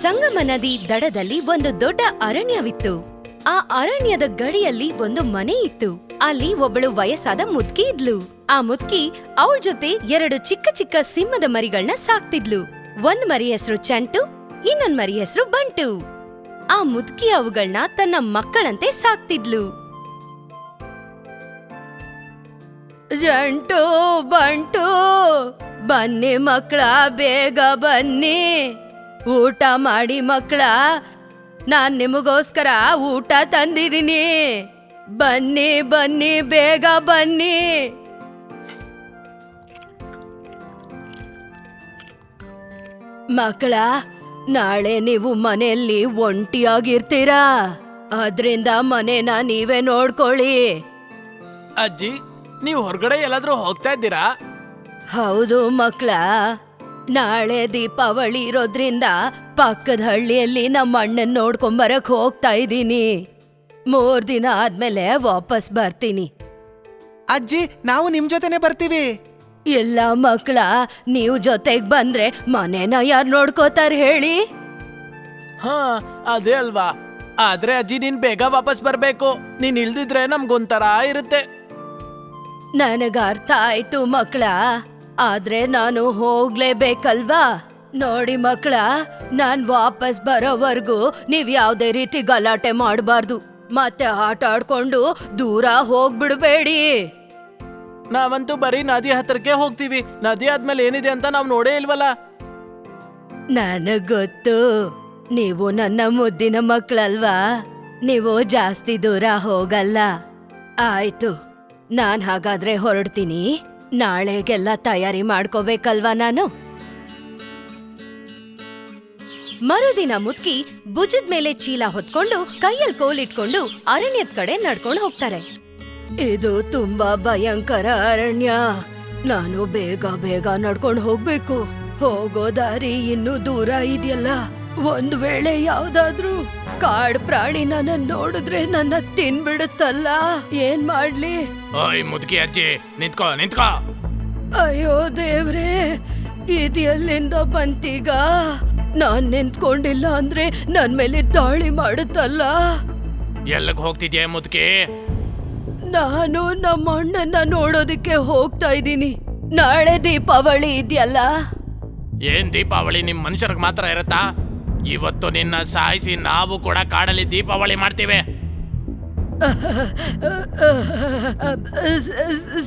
ಸಂಗಮ ನದಿ ದಡದಲ್ಲಿ ಒಂದು ದೊಡ್ಡ ಅರಣ್ಯವಿತ್ತು. ಆ ಅರಣ್ಯದ ಗಡಿಯಲ್ಲಿ ಒಂದು ಮನೆ ಇತ್ತು. ಅಲ್ಲಿ ಒಬ್ಬಳು ವಯಸ್ಸಾದ ಮುದ್ಕಿ ಇದ್ಲು. ಆ ಮುದ್ಕಿ ಅವಳ ಜೊತೆ 2 ಚಿಕ್ಕ ಚಿಕ್ಕ ಸಿಂಹದ ಮರಿಗಳನ್ನ ಸಾಕ್ತಿದ್ಲು. ಒಂದ್ ಮರಿ ಹೆಸರು ಚಂಟು, ಇನ್ನೊಂದ್ ಮರಿ ಹೆಸರು ಬಂಟು. ಆ ಮುದ್ಕಿ ಅವುಗಳನ್ನ ತನ್ನ ಮಕ್ಕಳಂತೆ ಸಾಕ್ತಿದ್ಲು. ಜಂಟು, ಬಂಟು, ಬನ್ನಿ ಮಕ್ಕಳ, ಬೇಗ ಬನ್ನಿ, ಊಟ ಮಾಡಿ ಮಕ್ಕಳ, ನಾನ್ ನಿಮಗೋಸ್ಕರ ಊಟ ತಂದಿದ್ದೀನಿ. ಬನ್ನಿ ಬನ್ನಿ, ಬೇಗ ಬನ್ನಿ. ಮಕ್ಕಳ, ನಾಳೆ ನೀವು ಮನೆಯಲ್ಲಿ ಒಂಟಿಯಾಗಿರ್ತೀರಾ, ಆದ್ರಿಂದ ಮನೇನ ನೀವೇ ನೋಡ್ಕೊಳ್ಳಿ. ಅಜ್ಜಿ, ನೀವು ಹೊರಗಡೆ ಎಲ್ಲಾದ್ರೂ ಹೋಗ್ತಾ ಇದ್ದೀರಾ? ಹೌದು ಮಕ್ಕಳ, ನಾಳೆ ದೀಪಾವಳಿ ಇರೋದ್ರಿಂದ ಪಕ್ಕದ ಹಳ್ಳಿಯಲ್ಲಿ ನಮ್ಮ ಅಣ್ಣನ್ ನೋಡ್ಕೊಂಬರಕ್ ಹೋಗ್ತಾ ಇದ್ದೀನಿ. 3 ದಿನ ಆದ್ಮೇಲೆ ವಾಪಸ್ ಬರ್ತೀನಿ. ಅಜ್ಜಿ, ನಾವು ನಿಮ್ ಜೊತೆನೆ ಬರ್ತೀವಿ. ಇಲ್ಲ ಮಕ್ಕಳ, ನೀವು ಜೊತೆಗ್ ಬಂದ್ರೆ ಮನೇನ ಯಾರು ನೋಡ್ಕೋತಾರ ಹೇಳಿ? ಹಾ, ಅದೇ ಅಲ್ವಾ. ಆದ್ರೆ ಅಜ್ಜಿ, ನೀನ್ ಬೇಗ ವಾಪಸ್ ಬರ್ಬೇಕು. ನೀನ್ ಇಲ್ದಿದ್ರೆ ನಮ್ಗೊಂಥರ ಇರುತ್ತೆ. ನನಗ ಅರ್ಥ ಆಯ್ತು ಮಕ್ಕಳ, ಆದ್ರೆ ನಾನು ಹೋಗ್ಲೇಬೇಕಲ್ವಾ? ನೋಡಿ ಮಕ್ಕಳ, ನಾನ್ ವಾಪಸ್ ಬರೋವರ್ಗೂ ನೀವ್ ಯಾವ್ದೇ ರೀತಿ ಗಲಾಟೆ ಮಾಡಬಾರ್ದು. ಮತ್ತೆ ಆಟ ಆಡ್ಕೊಂಡು ದೂರ ಹೋಗ್ಬಿಡ್ಬೇಡಿ. ನಾವಂತೂ ಬರೀ ನದಿ ಹತ್ರಕ್ಕೆ ಹೋಗ್ತೀವಿ. ನದಿ ಆದ್ಮೇಲೆ ಏನಿದೆ ಅಂತ ನಾವ್ ನೋಡೇ ಇಲ್ವಲ್ಲ. ನನಗ್ ಗೊತ್ತು, ನೀವು ನನ್ನ ಮುದ್ದಿನ ಮಕ್ಕಳಲ್ವಾ, ನೀವು ಜಾಸ್ತಿ ದೂರ ಹೋಗಲ್ಲ. ಆಯ್ತು, ನಾನ್ ಹಾಗಾದ್ರೆ ಹೊರಡ್ತೀನಿ. ನಾಳೆಗೆಲ್ಲ ತಯಾರಿ ಮಾಡ್ಕೋಬೇಕಲ್ವಾ ನಾನು? ಮರುದಿನ ಮುದ್ಕಿ ಭುಜದ ಮೇಲೆ ಚೀಲ ಹೊತ್ಕೊಂಡು ಕೈಯಲ್ಲಿ ಕೋಲಿಟ್ಕೊಂಡು ಅರಣ್ಯದ ಕಡೆ ನಡ್ಕೊಂಡು ಹೋಗ್ತಾರೆ. ಇದು ತುಂಬಾ ಭಯಂಕರ ಅರಣ್ಯ. ನಾನು ಬೇಗ ಬೇಗ ನಡ್ಕೊಂಡು ಹೋಗ್ಬೇಕು. ಹೋಗೋ ದಾರಿ ಇನ್ನೂ ದೂರ ಇದೆಯಲ್ಲ. ಒಂದ್ ವೇಳೆ ಯಾವ್ದಾದ್ರೂ ಕಾಡ್ ಪ್ರಾಣಿ ನನ್ನ ನೋಡಿದ್ರೆ ನನ್ನ ತಿನ್ಬಿಡುತ್ತಲ್ಲ, ಏನ್ ಮಾಡ್ಲಿ? ಓಯ್ ಮುದುಕಿ ಅಜ್ಜಿ, ನಿಂತ್ಕೋ ನಿಂತ್ಕೋ. ಅಯ್ಯೋ ದೇವ್ರೇ, ಇದೆಲ್ಲಿಂದ ಬಂತೀಗ? ನಾನ್ ನಿಂತ್ಕೊಂಡಿಲ್ಲ ಅಂದ್ರೆ ನನ್ ಮೇಲೆ ದಾಳಿ ಮಾಡುತ್ತಲ್ಲ. ಎಲ್ಲಿಗ್ ಹೋಗ್ತಿದ್ಯಾ ಮುದುಕಿ? ನಾನು ನಮ್ಮ ಅಣ್ಣನ್ನ ನೋಡೋದಕ್ಕೆ ಹೋಗ್ತಾ ಇದ್ದೀನಿ. ನಾಳೆ ದೀಪಾವಳಿ ಇದೆಯಲ್ಲ. ಏನ್ ದೀಪಾವಳಿ ನಿಮ್ ಮನುಷ್ಯರ್ಗ್ ಮಾತ್ರ ಇರತ್ತಾ? ಇವತ್ತು ನಿನ್ನ ಸಾಯಿಸಿ ನಾವು ಕೂಡ ಕಾಡಲ್ಲಿ ದೀಪಾವಳಿ ಮಾಡ್ತೀವಿ.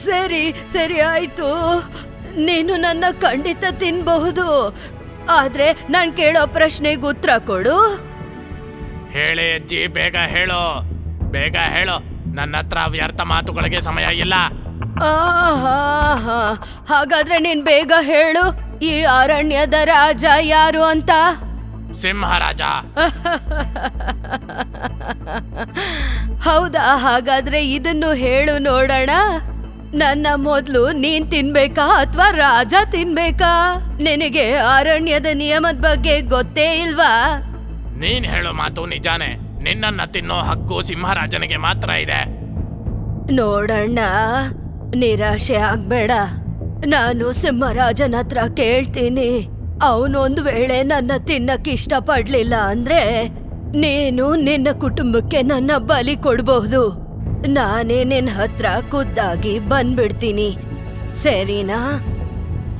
ಸರಿ ಸರಿ ಆಯ್ತು, ನೀನು ನನ್ನ ಖಂಡಿತ ತಿನ್ಬಹುದು. ಆದ್ರೆ ನಾನ್ ಕೇಳೋ ಪ್ರಶ್ನೆಗೆ ಉತ್ತರ ಕೊಡು. ಹೇಳಿ ಅಜ್ಜಿ, ಬೇಗ ಹೇಳು, ಬೇಗ ಹೇಳು. ನನ್ನ ಹತ್ರ ವ್ಯರ್ಥ ಮಾತುಗಳಿಗೆ ಸಮಯ ಇಲ್ಲ. ಹಾಗಾದ್ರೆ ನೀನ್ ಬೇಗ ಹೇಳು, ಈ ಅರಣ್ಯದ ರಾಜ ಯಾರು ಅಂತ? ಸಿಂಹರಾಜ. ಹೌದಾ? ಹಾಗಾದ್ರೆ ಇದನ್ನು ಹೇಳು ನೋಡೋಣ. ನನ್ನ ಮೊದ್ಲು ನೀನ್ ತಿನ್ಬೇಕಾ ಅಥವಾ ರಾಜ ತಿನ್ಬೇಕಾ? ನಿನಗೆ ಅರಣ್ಯದ ನಿಯಮದ ಬಗ್ಗೆ ಗೊತ್ತೇ ಇಲ್ವಾ? ನೀನ್ ಹೇಳೋ ಮಾತು ನಿಜಾನೇ. ನಿನ್ನನ್ನ ತಿನ್ನೋ ಹಕ್ಕು ಸಿಂಹರಾಜನಿಗೆ ಮಾತ್ರ ಇದೆ. ನೋಡಣ್ಣ, ನಿರಾಶೆ ಆಗ್ಬೇಡ. ನಾನು ಸಿಂಹರಾಜನ ಹತ್ರ ಕೇಳ್ತೀನಿ. ಅವನೊಂದು ವೇಳೆ ನನ್ನ ತಿನ್ನಕ್ ಇಷ್ಟ ಪಡ್ಲಿಲ್ಲ ಅಂದ್ರೆ ನೀನು ನಿನ್ನ ಕುಟುಂಬಕ್ಕೆ ನನ್ನ ಬಲಿ ಕೊಡ್ಬಹುದು. ನಾನೇ ನಿನ್ನ ಹತ್ರ ಖುದ್ದಾಗಿ ಬಂದ್ಬಿಡ್ತೀನಿ, ಸರಿನಾ?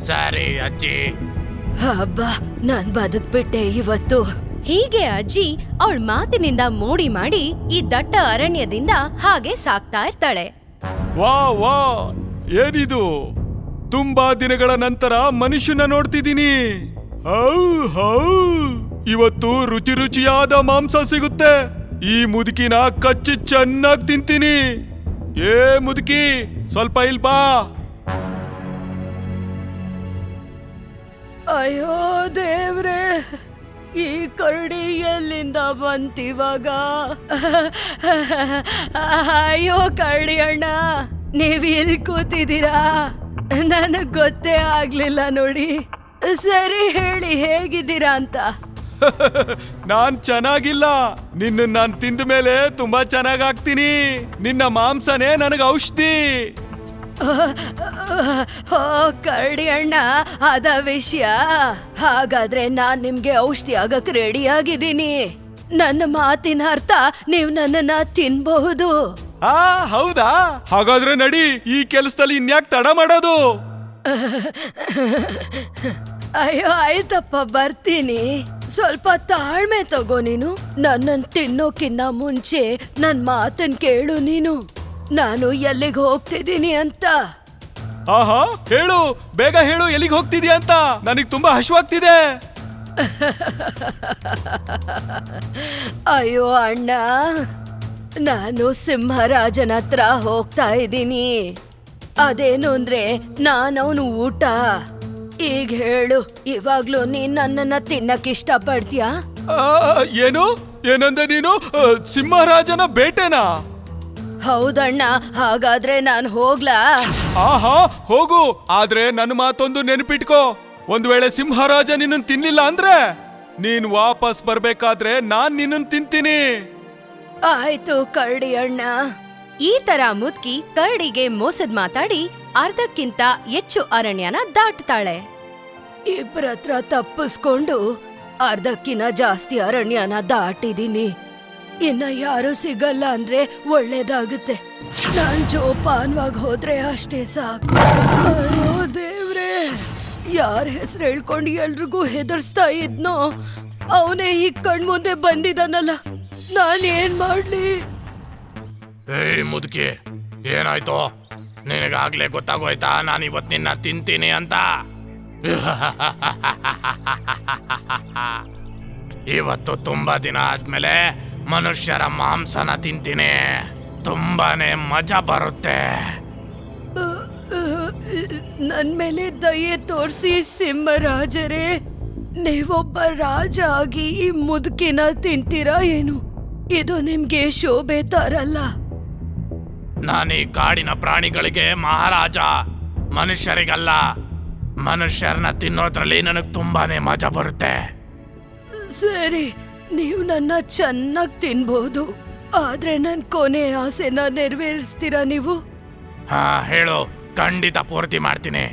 ಸರಿ ಅಜ್ಜಿ. ಹಬ್ಬ, ನಾನ್ ಬದುಕ್ಬಿಟ್ಟೆ ಇವತ್ತು. ಹೀಗೆ ಅಜ್ಜಿ ಅವಳ ಮಾತಿನಿಂದ ಮೋಡಿ ಮಾಡಿ ಈ ದಟ್ಟ ಅರಣ್ಯದಿಂದ ಹಾಗೆ ಸಾಕ್ತಾ ಇರ್ತಾಳೆ. ವಾ ವಾ, ಏನಿದು? ತುಂಬಾ ದಿನಗಳ ನಂತರ ಮನುಷ್ಯನ ನೋಡ್ತಿದ್ದೀನಿ. ಹೌ ಹೌ, ಇವತ್ತು ರುಚಿ ರುಚಿಯಾದ ಮಾಂಸ ಸಿಗುತ್ತೆ. ಈ ಮುದುಕಿನ ಕಚ್ಚಿ ಚೆನ್ನಾಗಿ ತಿಂತೀನಿ. ಏ ಮುದುಕಿ, ಸ್ವಲ್ಪ ಇಲ್ ಬಾ. ಅಯ್ಯೋ ದೇವ್ರೆ, ಈ ಕರಡಿ ಎಲ್ಲಿಂದ ಬಂತಿವಾಗ? ಅಯ್ಯೋ ಕರಡಿ ಅಣ್ಣ, ನೀವ್ ಇಲ್ಲಿ ಕೂತಿದ್ದೀರಾ? ನನಗ್ ಗೊತ್ತೇ ಆಗ್ಲಿಲ್ಲ ನೋಡಿ. ಸರಿ ಹೇಳಿ, ಹೇಗಿದ್ದೀರಾ ಅಂತ. ನಾನ್ ಚೆನ್ನಾಗಿಲ್ಲ. ನಿನ್ನ ನಾನ್ ತಿಂದ ಮೇಲೆ ತುಂಬಾ ಚೆನ್ನಾಗಾಗ್ತೀನಿ. ನಿನ್ನ ಮಾಂಸನೇ ನನಗ ಔಷಧಿ. ಓ ಕರಡಿ ಅಣ್ಣ, ಅದ ವಿಷಯ. ಹಾಗಾದ್ರೆ ನಾನ್ ನಿಮ್ಗೆ ಔಷಧಿ ಆಗಕ್ ರೆಡಿ ಆಗಿದ್ದೀನಿ. ನನ್ನ ಮಾತಿನ ಅರ್ಥ ನೀವು ನನ್ನನ್ನ ತಿನ್ಬಹುದು. ಹೌದಾ? ಹಾಗಾದ್ರೆ ನಡಿ, ಈ ಕೆಲ್ಸದಲ್ಲಿ ಇನ್ಯಾಕ್ ತಡ ಮಾಡೋದು? ಅಯ್ಯೋ ಆಯ್ತಪ್ಪ, ಬರ್ತೀನಿ. ಸ್ವಲ್ಪ ತಾಳ್ಮೆ ತಗೋ ನೀನು. ನನ್ನನ್ ತಿನ್ನೋಕಿನ್ನ ಮುಂಚೆ ನನ್ ಮಾತನ್ ಕೇಳು ನೀನು. ನಾನು ಎಲ್ಲಿಗೆ ಹೋಗ್ತಿದ್ದೀನಿ ಅಂತ. ಆಹಾ, ಹೇಳು, ಬೇಗ ಹೇಳು, ಎಲ್ಲಿಗೆ ಹೋಗ್ತಿದ್ಯಾ ಅಂತ. ನನಗ್ ತುಂಬಾ ಹಶ್ವಾಗ್ತಿದೆ. ಅಯ್ಯೋ ಅಣ್ಣ, ನಾನು ಸಿಂಹರಾಜನ ಹತ್ರ ಹೋಗ್ತಾ ಇದ್ದೀನಿ. ಅದೇನು ಅಂದ್ರೆ ನಾನವನು ಊಟ. ಈಗ ಹೇಳು, ಇವಾಗ್ಲೂ ನೀನ್ ನನ್ನನ್ನ ತಿನ್ನಕ್ ಇಷ್ಟ ಪಡ್ತೀಯಾ? ಏನು ಏನಂದೆ ನೀನು? ಸಿಂಹರಾಜನ ಬೇಟೆನಾ? ಹೌದಣ್ಣ. ಹಾಗಾದ್ರೆ ನಾನ್ ಹೋಗ್ಲಾ? ಆಹಾ, ಹೋಗು. ಆದ್ರೆ ನನ್ನ ಮಾತೊಂದು ನೆನಪಿಟ್ಕೋ, ಒಂದ್ ವೇಳೆ ಸಿಂಹರಾಜ ನಿನ್ನ ತಿನ್ಲಿಲ್ಲ ಅಂದ್ರೆ ನೀನ್ ವಾಪಸ್ ಬರ್ಬೇಕಾದ್ರೆ ನಾನ್ ನಿನ್ನ ತಿಂತೀನಿ. ಆಯ್ತು ಕರಡಿ ಅಣ್ಣ. ಈ ತರ ಮುದ್ಕಿ ಕರಡಿಗೆ ಮೋಸದ್ ಮಾತಾಡಿ ಅರ್ಧಕ್ಕಿಂತ ಹೆಚ್ಚು ಅರಣ್ಯನ ದಾಟ್ತಾಳೆ. ಇಬ್ಬರತ್ರ ತಪ್ಪಿಸ್ಕೊಂಡು ಅರ್ಧಕ್ಕಿಂತ ಜಾಸ್ತಿ ಅರಣ್ಯನ ದಾಟಿದೀನಿ. ಇನ್ನ ಯಾರು ಸಿಗಲ್ಲ ಅಂದ್ರೆ ಒಳ್ಳೇದಾಗುತ್ತೆ. ನಾನ್ ಜೋಪಾನವಾಗಿ ಹೋದ್ರೆ ಅಷ್ಟೇ ಸಾಕು. ಅಯ್ಯೋ ದೇವ್ರೆ, ಯಾರ ಹೆಸರು ಹೇಳ್ಕೊಂಡು ಎಲ್ರಿಗೂ ಹೆದರ್ಸ್ತಾ ಇದ್ನೋ ಅವನೇ ಈ ಕಣ್ಮುಂದೆ ಬಂದಿದ್ದಾನಲ್ಲ, ನಾನೇನ್ ಮಾಡ್ಲಿ? ಏಯ್ ಮುದುಕಿ, ಏನಾಯ್ತು? ನಿನಗಾಗ್ಲೇ ಗೊತ್ತಾಗೋಯ್ತಾ ನಾನು ಇವತ್ತು ನಿನ್ನ ತಿಂತೀನಿ ಅಂತ? ಇವತ್ತು ತುಂಬಾ ದಿನ ಆದ್ಮೇಲೆ ಮನುಷ್ಯರ ಮಾಂಸನ ತಿಂತೀನಿ. ತುಂಬಾನೇ ಮಜಾ ಬರುತ್ತೆ. ನನ್ ಮೇಲೆ ದಯೆ ತೋರಿಸಿ ಸಿಂಹರಾಜರೇ. ನೀವೊಬ್ಬ ರಾಜ ಆಗಿ ಈ ಮುದುಕಿನ ತಿಂತೀರಾ ಏನು? ಇದು ನಿಮ್ಗೆ ಶೋಭೆ ತರಲ್ಲ. ನಾನೀ ಕಾಡಿನ ಪ್ರಾಣಿಗಳಿಗೆ ಮಹಾರಾಜ, ಮನುಷ್ಯರಿಗಲ್ಲ. ಮನುಷ್ಯರನ್ನ ತಿನ್ನೋದ್ರಲ್ಲಿ ನನಗೆ ತುಂಬಾನೇ ಮಜಾ ಬರುತ್ತೆ. ಸರಿ, ನೀವು ನನ್ನ ಚೆನ್ನಾಗಿ ತಿನ್ಬಹುದು. ಆದ್ರೆ ನನ್ ಕೊನೆ ಆಸೆನ ನೆರವೇರಿಸ್ತೀರಾ ನೀವು? ಹಾ ಹೇಳು, ಖಂಡಿತ ಪೂರ್ತಿ ಮಾಡ್ತೀನಿ.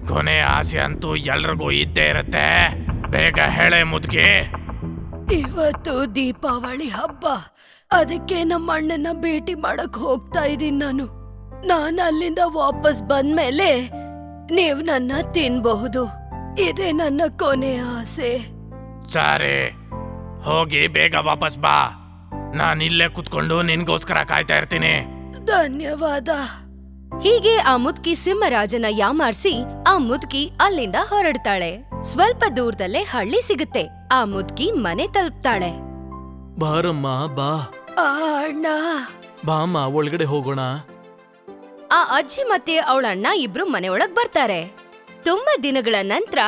ಕೊನೆ ಆಸೆ ಅಂತೂ ಎಲ್ರಿಗೂ ಇದ್ದೇ ಇರುತ್ತೆ. ಬೇಗ ಹೇಳೆ ಮುದುಕಿ. ಇವತ್ತು ದೀಪಾವಳಿ ಹಬ್ಬ. ಅದಕ್ಕೆ ನಮ್ಮ ಅಣ್ಣನ ಭೇಟಿ ಮಾಡಕ್ ಹೋಗ್ತಾ ಇದ್ದೀನಿ ನಾನು ಅಲ್ಲಿಂದ ವಾಪಸ್ ಬಂದ್ಮೇಲೆ ನೀವು ನನ್ನ ತಿನ್ಬಹುದು. ಇದೇ ನನ್ನ ಕೊನೆ ಆಸೆ. ಸರಿ, ಹೋಗಿ ಬೇಗ ವಾಪಸ್ ಬಾ. ನಾನು ಇಲ್ಲೇ ಕುತ್ಕೊಂಡು ನಿನ್ಗೋಸ್ಕರ ಕಾಯ್ತಾ ಇರ್ತೀನಿ. ಧನ್ಯವಾದ. ಹೀಗೆ ಆ ಮುದ್ಕಿ ಸಿಂಹರಾಜನ ಯಾಮಾರ್ಸಿ ಆ ಮುದ್ಕಿ ಅಲ್ಲಿಂದ ಹೊರಡ್ತಾಳೆ. ಸ್ವಲ್ಪ ದೂರದಲ್ಲೇ ಹಳ್ಳಿ ಸಿಗುತ್ತೆ. ಆ ಮುದ್ಕಿ ಮನೆ ತಲುಪ್ತಾಳೆ. ಬಾರಮ್ಮ ಬಾ. ಅಣ್ಣ, ಬಾಮ್ಮ ಒಳಗಡೆ ಹೋಗೋಣ. ಆ ಅಜ್ಜಿ ಮತ್ತೆ ಅವಳ ಅಣ್ಣ ಇಬ್ರು ಮನೆ ಒಳಗ್ ಬರ್ತಾರೆ. ತುಂಬಾ ದಿನಗಳ ನಂತರ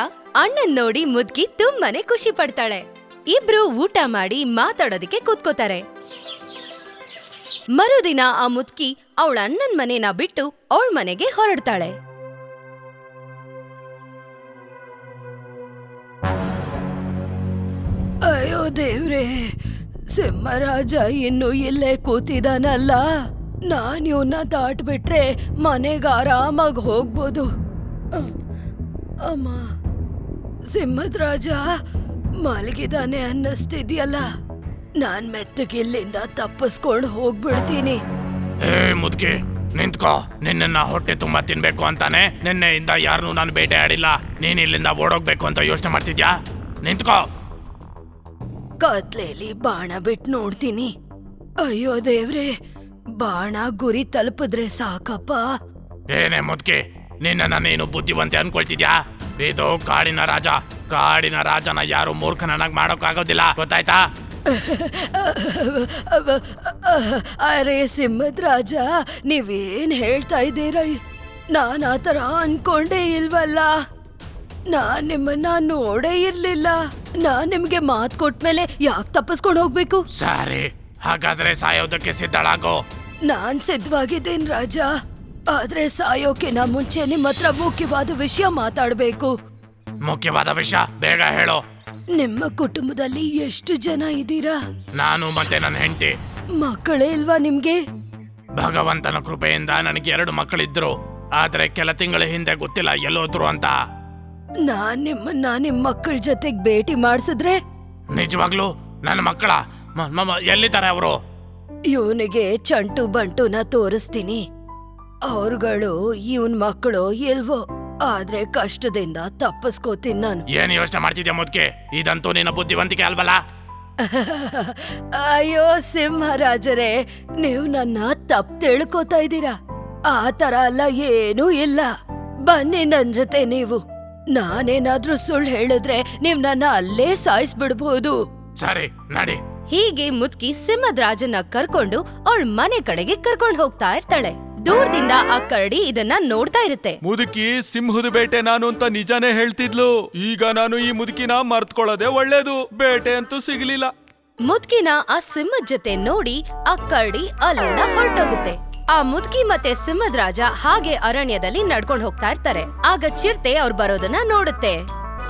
ಅಣ್ಣನ್ ನೋಡಿ ಮುದ್ಕಿ ತುಂಬಾನೇ ಖುಷಿ ಪಡ್ತಾಳೆ. ಇಬ್ರು ಊಟ ಮಾಡಿ ಮಾತಾಡೋದಕ್ಕೆ ಕೂತ್ಕೋತಾರೆ. ಮರುದಿನ ಆ ಮುದ್ಕಿ ಅವಳ ಅಣ್ಣನ್ ಮನೇನ ಬಿಟ್ಟು ಅವಳ ಮನೆಗೆ ಹೊರಡ್ತಾಳೆ. ಅಯ್ಯೋ ದೇವ್ರೆ, ಸಿಂಹರಾಜ ಇನ್ನು ಇಲ್ಲೇ ಕೂತಿದಾನಲ್ಲ. ನಾನ್ ಇವನ್ನ ದಾಟ್ಬಿಟ್ರೆ ಮನೆಗೆ ಆರಾಮಾಗಿ ಹೋಗ್ಬೋದು. ಅಮ್ಮ, ಸಿಂಹದ ರಾಜ ಮಲಗಿದಾನೆ ಅನ್ನಿಸ್ತಿದ್ಯಲ್ಲ. ನಾನ್ ಮೆತ್ತಗಿಲ್ಲಿಂದ ತಪ್ಪಿಸ್ಕೊಂಡು ಹೋಗ್ಬಿಡ್ತೀನಿ. ಏ ಮುದ್ಕಿ, ನಿಂತ್ಕೋ. ನಿನ್ನ ಹೊಟ್ಟೆ ತುಂಬಾ ತಿನ್ಬೇಕು ಅಂತಾನೆ ನಿನ್ನೆಯಿಂದ ಯಾರನ್ನೂ ನಾನು ಬೇಟೆ ಆಡಿಲ್ಲ. ನೀನ್ ಇಲ್ಲಿಂದ ಓಡೋಗ್ಬೇಕು ಅಂತ ಯೋಚನೆ ಮಾಡ್ತಿದ್ಯಾ? ನಿಂತ್ಕೋ. ಕತ್ಲೇಲಿ ಬಾಣ ಬಿಟ್ಟು ನೋಡ್ತೀನಿ. ಅಯ್ಯೋ ದೇವ್ರೆ, ಬಾಣ ಗುರಿ ತಲುಪಿದ್ರೆ ಸಾಕಪ್ಪ. ಏನೇ ಮುದ್ಕಿ, ನಿನ್ನ ನೀನು ಬುದ್ಧಿವಂತೆ ಅನ್ಕೊಳ್ತಿದ್ಯಾ? ಇದು ಕಾಡಿನ ರಾಜ. ಕಾಡಿನ ರಾಜನ ಯಾರು ಮೂರ್ಖನಾಗಿ ಮಾಡೋಕ್ಕಾಗೋದಿಲ್ಲ, ಗೊತ್ತಾಯ್ತಾ? ಅರೆ ಸಿಂಹದ ರಾಜ, ನೀವೇನ್ ಹೇಳ್ತಾ ಇದ್ದೀರ? ನಾನ್ ಆತರ ಅನ್ಕೊಂಡೇ ಇಲ್ವಲ್ಲ. ನಾನ್ ನಿಮ್ಮನ್ನ ನೋಡೇ ಇರ್ಲಿಲ್ಲ. ನಾನ್ ನಿಮ್ಗೆ ಮಾತ್ ಕೊಟ್ಮೇಲೆ ಯಾಕೆ ತಪ್ಪಿಸ್ಕೊಂಡು ಹೋಗ್ಬೇಕು? ಸರಿ, ಹಾಗಾದ್ರೆ ಸಾಯೋದಕ್ಕೆ ಸಿದ್ಧಳಾಗೋ. ನಾನ್ ಸಿದ್ಧವಾಗಿದ್ದೇನ್ ರಾಜ. ಆದ್ರೆ ಸಾಯೋಕಿನ ಮುಂಚೆ ನಿಮ್ಮ ಹತ್ರ ಮುಖ್ಯವಾದ ವಿಷಯ ಮಾತಾಡ್ಬೇಕು. ಮುಖ್ಯವಾದ ವಿಷಯ ಬೇಗ ಹೇಳು. ನಿಮ್ಮ ಕುಟುಂಬದಲ್ಲಿ ಎಷ್ಟು ಜನ ಇದ್ದೀರಾ? ನಾನು ಮತ್ತೆ ನನ್ನ ಹೆಂಡತಿ. ಮಕ್ಕಳೇ ಇಲ್ವಾ ನಿಮ್ಗೆ? ಭಗವಂತನ ಕೃಪೆಯಿಂದ ನನಗೆ 2 ಮಕ್ಕಳಿದ್ರು. ಆದ್ರೆ ಕೆಲ ತಿಂಗಳ ಹಿಂದೆ ಗೊತ್ತಿಲ್ಲ ಎಲ್ಲೋದ್ರು ಅಂತ. ನಾನ್ ನಿಮ್ ಮಕ್ಕಳ ಜೊತೆಗ್ ಭೇಟಿ ಮಾಡ್ಸಿದ್ರೆ ನಿಜವಾಗ್ಲೂ ನನ್ನ ಮಕ್ಕಳ ಎಲ್ಲಿದ್ದಾರೆ ಅವರು? ಇವನಿಗೆ ಚಂಟು ಬಂಟುನ ತೋರಿಸ್ತೀನಿ. ಅವ್ರುಗಳು ಇವನ್ ಮಕ್ಕಳು ಇಲ್ವೋ, ಆದ್ರೆ ಕಷ್ಟದಿಂದ ತಪ್ಪಿಸ್ಕೋತೀನಿ ನಾನು. ಏನ್ ಯೋಚನೆ ಮಾಡ್ತಿದ್ಯಾ ಮುದ್ಕೆ? ಇದಂತೂ ನಿನ್ನ ಬುದ್ಧಿವಂತಿಕೆ ಅಲ್ವಲ್ಲ? ಅಯ್ಯೋ ಸಿಂಹರಾಜರೇ, ನೀವು ನನ್ನ ತಪ್ಪು ತಿಳ್ಕೊತಾ ಇದ್ದೀರಾ. ಆ ತರ ಅಲ್ಲ, ಏನೂ ಇಲ್ಲ. ಬನ್ನಿ ನನ್ ಜೊತೆ ನೀವು. ನಾನೇನಾದ್ರೂ ಸುಳ್ಳು ಹೇಳಿದ್ರೆ ನೀವ್ ನನ್ನ ಅಲ್ಲೇ ಸಾಯಿಸ್ಬಿಡ್ಬೋದು. ಸರಿ ನಡಿ. ಹೀಗೆ ಮುದ್ಕಿ ಸಿಂಹದ ರಾಜನ್ನ ಕರ್ಕೊಂಡು ಅವಳ ಮನೆ ಕಡೆಗೆ ಕರ್ಕೊಂಡು ಹೋಗ್ತಾ ಇರ್ತಾಳೆ. ದೂರದಿಂದ ಆ ಕರಡಿ ಇದನ್ನ ನೋಡ್ತಾ ಇರುತ್ತೆ. ಮುದುಕಿ ಸಿಂಹದ ಬೇಟೆ ನಾನು ಅಂತ ನಿಜಾನೇ ಹೇಳ್ತಿದ್ಲು. ಈಗ ನಾನು ಈ ಮುದುಕಿನ ಮರ್ತ್ಕೊಳ್ಳೋದೇ ಒಳ್ಳೇದು. ಬೇಟೆ ಅಂತೂ ಸಿಗ್ಲಿಲ್ಲ. ಮುದ್ಕಿನ ಆ ಸಿಂಹದ ಜೊತೆ ನೋಡಿ ಆ ಕರಡಿ ಅಲ್ಲಿಂದ ಹೊರಟೋಗುತ್ತೆ. ಆ ಮುದ್ಕಿ ಮತ್ತೆ ಸಿಂಹದ ರಾಜ ಹಾಗೆ ಅರಣ್ಯದಲ್ಲಿ ನಡ್ಕೊಂಡು ಹೋಗ್ತಾ ಇರ್ತಾರೆ. ಆಗ ಚಿರತೆ ಅವ್ರು ಬರೋದನ್ನ ನೋಡುತ್ತೆ.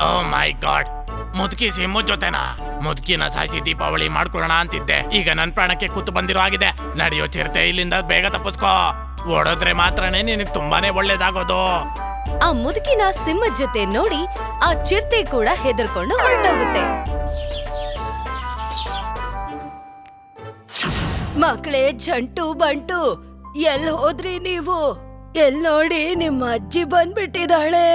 ಓ ಮೈ ಗಾಡ್, ಮುದುಕಿ ಸಿಂಹದ ಜೊತೆನಾ? ಮುದುಕಿನ ಸಾಯಿಸಿ ದೀಪಾವಳಿ ಮಾಡ್ಕೊಳ್ಳೋಣ ಅಂತಿದ್ದೆ. ಈಗ ನನ್ ಪ್ರಾಣಕ್ಕೆ ಕೂತು ಬಂದಿರೋ ಆಗಿದೆ. ನಡೆಯೋ ಚಿರತೆ, ಇಲ್ಲಿಂದ ಬೇಗ ತಪ್ಪಿಸ್ಕೋ. ಓಡೋದ್ರೆ ಮಾತ್ರನೇ ನಿನಗೆ ತುಂಬಾನೇ ಒಳ್ಳೇದಾಗೋದು. ಆ ಮುದುಕಿನ ಸಿಂಹದ ಜೊತೆ ನೋಡಿ ಆ ಚಿರತೆ ಕೂಡ ಹೆದರ್ಕೊಂಡು ಹೊರಟೋಗುತ್ತೆ. ಮಕ್ಕಳೇ ಚಂಟು ಬಂಟು, ಎಲ್ ಹೋದ್ರಿ ನೀವು? ಎಲ್ ನೋಡಿ ನಿಮ್ಮ ಅಜ್ಜಿ ಬಂದ್ಬಿಟ್ಟಿದ್ದಾಳೆ.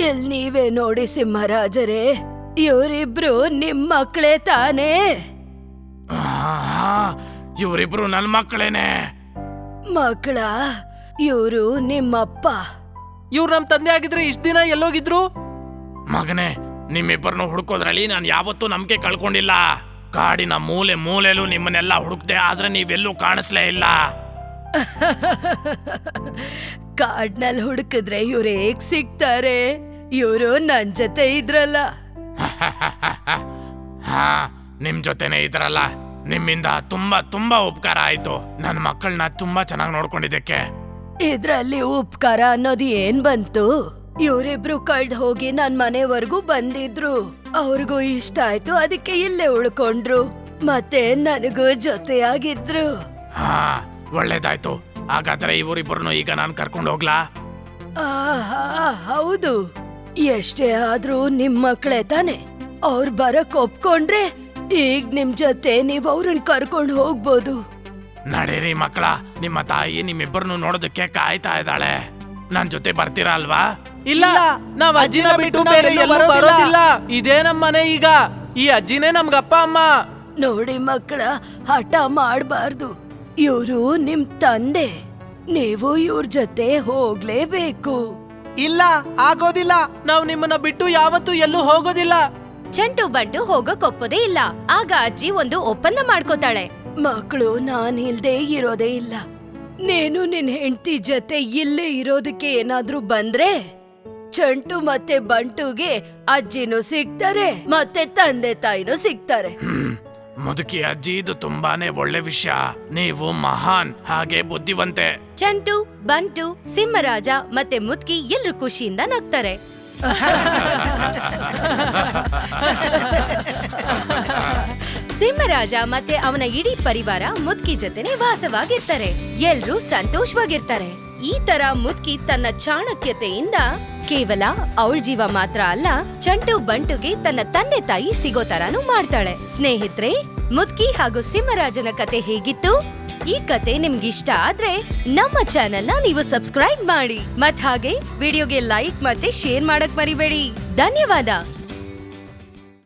ಎಲ್ ನೀವೇ ನೋಡಿ ಸಿಂಹರಾಜರೇ, ಇವರಿಬ್ರು ನಿಮ್ ಮಕ್ಕಳೇ ತಾನೇ? ಇವರಿಬ್ರು ನನ್ ಮಕ್ಕಳೇನೆ. ಮಕ್ಕಳ, ಇವರು ನಿಮ್ಮಪ್ಪ. ಇವ್ರು ನಮ್ ತಂದೆ ಆಗಿದ್ರೆ ಇಷ್ಟ ದಿನ ಎಲ್ಲೋಗಿದ್ರು? ಮಗನೇ, ನಿಮ್ಮಿಬ್ಬರನ್ನು ಹುಡುಕೋದ್ರಲ್ಲಿ ನಾನು ಯಾವತ್ತೂ ನಂಬಿಕೆ ಕಳ್ಕೊಂಡಿಲ್ಲ. ಕಾಡಿನ ಮೂಲೆ ಮೂಲೆಲೂ ನಿಮ್ಮನ್ನೆಲ್ಲ ಹುಡುಕ್ದೆ, ಆದ್ರೆ ನೀವೆಲ್ಲೂ ಕಾಣಿಸ್ಲೇ ಇಲ್ಲ. ಕಾಡ್ನಲ್ಲಿ ಹುಡುಕಿದ್ರೆ ಇವ್ರು ಹೇಗ್ ಸಿಗ್ತಾರೆ? ಇವರು ನನ್ ಜೊತೆ ಇದ್ರಲ್ಲ. ಹಾ, ನಿಮ್ ಜೊತೆನೆ ಇದ್ರಲ್ಲ. ನಿಮ್ಮಿಂದ ತುಂಬಾ ತುಂಬಾ ಉಪಕಾರ ಆಯ್ತು. ನನ್ನ ಮಕ್ಕಳನ್ನ ತುಂಬಾ ಚೆನ್ನಾಗಿ ನೋಡ್ಕೊಂಡಿದ್ದಕ್ಕೆ. ಇದ್ರಲ್ಲಿ ಉಪಕಾರ ಅನ್ನೋದು ಏನ್ ಬಂತು? ಇವರಿಬ್ರು ಕಳ್ದ್ ಹೋಗಿ ನನ್ ಮನೆವರೆಗೂ ಬಂದಿದ್ರು. ಅವ್ರಿಗೂ ಇಷ್ಟ ಆಯ್ತು, ಅದಕ್ಕೆ ಇಲ್ಲೇ ಉಳ್ಕೊಂಡ್ರು. ಮತ್ತೆ ನನಗೂ ಜೊತೆಯಾಗಿದ್ರು. ಹಾ, ಒಳ್ಳೇದಾಯ್ತು. ಹಾಗಾದ್ರೆ ಇವರಿಬ್ಬರನ್ನು ಈಗ ನಾನು ಕರ್ಕೊಂಡು ಹೋಗ್ಲಾ? ಆಹಾ, ಹೌದು. ಎಷ್ಟೇ ಆದ್ರೂ ನಿಮ್ ಮಕ್ಳೇ ತಾನೆ. ಅವ್ರ್ ಬರಕ್ ಒಪ್ಕೊಂಡ್ರೆ ಈಗ ನಿಮ್ ಜೊತೆ ನೀವ್ ಅವ್ರನ್ನ ಕರ್ಕೊಂಡು ಹೋಗ್ಬೋದು. ನಡೀರಿ ಮಕ್ಕಳ, ನಿಮ್ಮ ತಾಯಿ ನಿಮ್ಮಿಬ್ಬರನ್ನು ನೋಡೋದಕ್ಕೆ ಕಾಯ್ತಾ ಇದ್ದಾಳೆ. ನನ್ ಜೊತೆ ಬರ್ತೀರಾ ಅಲ್ವಾ? ಇಲ್ಲ, ನಾವ್ ಅಜ್ಜಿನ ಬಿಟ್ಟು ಬೇರೆ ಎಲ್ಲೂ ಬರೋದಿಲ್ಲ. ಇದೇ ನಮ್ ಮನೆ. ಈಗ ಈ ಅಜ್ಜಿನೇ ನಮ್ಗಪ್ಪ ಅಮ್ಮ. ನೋಡಿ ಮಕ್ಕಳ, ಹಠ ಮಾಡ್ಬಾರ್ದು. ಇವ್ರು ನಿಮ್ ತಂದೆ. ನೀವು ಇವ್ರ ಜೊತೆ ಹೋಗ್ಲೇಬೇಕು. ಇಲ್ಲ, ಆಗೋದಿಲ್ಲ. ನಾವ್ ನಿಮ್ಮನ್ನ ಬಿಟ್ಟು ಯಾವತ್ತೂ ಎಲ್ಲೂ ಹೋಗೋದಿಲ್ಲ. ಚಂಟು ಬಂಟು ಹೋಗಕ್ ಒಪ್ಪೋದೇ ಇಲ್ಲ. ಆಗ ಅಜ್ಜಿ ಒಂದು ಒಪ್ಪಂದ ಮಾಡ್ಕೋತಾಳೆ. ಮಕ್ಕಳು, ನಾನ್ ಇಲ್ದೇ ಇರೋದೇ ಇಲ್ಲ. ನೀನು ನಿನ್ ಹೆಂಡತಿ ಜೊತೆ ಇಲ್ಲೇ ಇರೋದಕ್ಕೆ ಏನಾದ್ರೂ ಬಂದ್ರೆ ಚಂಟು ಮತ್ತೆ ಬಂಟುಗೆ ಅಜ್ಜಿನೂ ಸಿಗ್ತಾರೆ, ಮತ್ತೆ ತಂದೆ ತಾಯಿನೂ ಸಿಗ್ತಾರೆ. ಮುದುಕಿ ಅಜ್ಜಿ, ಇದು ತುಂಬಾನೇ ಒಳ್ಳೆ ವಿಷಯ. ನೀವು ಮಹಾನ್, ಹಾಗೆ ಬುದ್ಧಿವಂತೆ. ಚಂಟು, ಬಂಟು, ಸಿಂಹರಾಜ ಮತ್ತೆ ಮುದ್ಕಿ ಎಲ್ರು ಖುಷಿಯಿಂದ ನಗ್ತಾರೆ. ಸಿಂಹರಾಜ ಮತ್ತೆ ಅವನ ಇಡೀ ಪರಿವಾರ ಮುದ್ಕಿ ಜೊತೆನೆ ವಾಸವಾಗಿರ್ತಾರೆ. ಎಲ್ರೂ ಸಂತೋಷವಾಗಿರ್ತಾರೆ. ಈ ತರ ಮುದ್ಕಿ ತನ್ನ ಚಾಣಕ್ಯತೆಯಿಂದ ಕೇವಲ ಅವಳ ಜೀವ ಮಾತ್ರ ಅಲ್ಲ, ಚಂಟು ಬಂಟುಗೆ ತನ್ನ ತಂದೆ ತಾಯಿ ಸಿಗೋ ತರಾನು ಮಾಡ್ತಾಳೆ. ಸ್ನೇಹಿತರೆ, ಮುದ್ಕಿ ಹಾಗೂ ಸಿಂಹರಾಜನ ಕತೆ ಹೇಗಿತ್ತು? ಈ ಕತೆ ನಿಮ್ಗಿಷ್ಟ ಆದ್ರೆ ನಮ್ಮ ಚಾನೆಲ್ನ ನೀವು ಸಬ್ಸ್ಕ್ರೈಬ್ ಮಾಡಿ. ಮತ್ ಹಾಗೆ ವಿಡಿಯೋಗೆ ಲೈಕ್ ಮತ್ತೆ ಶೇರ್ ಮಾಡಕ್ ಮರಿಬೇಡಿ. ಧನ್ಯವಾದ.